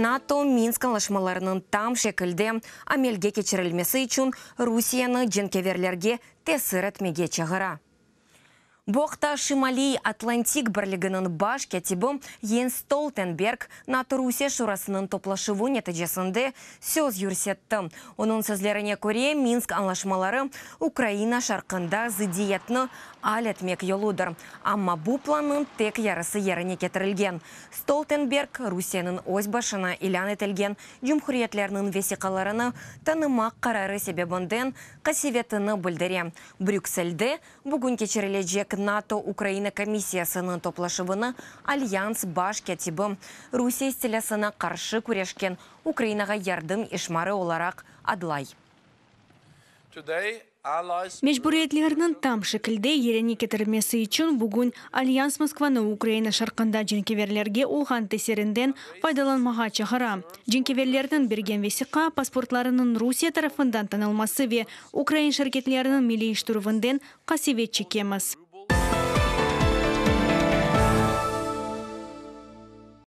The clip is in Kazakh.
НАТО Минск анлашмаларының там шекілде амелге кечірілмесі үшін Русияны женкеверлерге тесір етмеге чағыра. Боқта Шимали Атлантик бірлігінің баш кәтібі Йенс Столтенберг НАТО Русия шурасының топлашыву нәтижесінде сөз юрсетті. Оның сөзлеріне көре Минск анлашмалары Украина шарқында зидиетні ал етмек йолудыр. Амма бұл планның тек ярысы еріне кетірілген. Столтенберг Русияның өз башына илян етілген жұмхуриетлерінің весиқаларыны танымақ қарары себебінден қасиветіні білдіре. Брюксельде бүгін кечірілежек НАТО Украина комиссиясының топлашывыны Альянс баш кәтібі Русия стилясына қаршы көрешкен Украинаға ярдым ишмары оларақ адлай. Межбуриетлерінің там шекілде ерене кетірмесі үшін бүгін Альянс Москваны Украина шарқында женкеверлерге олған тесерінден пайдаланмаға чағыра. Женкеверлердің берген весіқа паспортларының Русия тарафындан танылмасы ве Украин шаркетлерінің милейш тұрывынден қасивет чекеміз.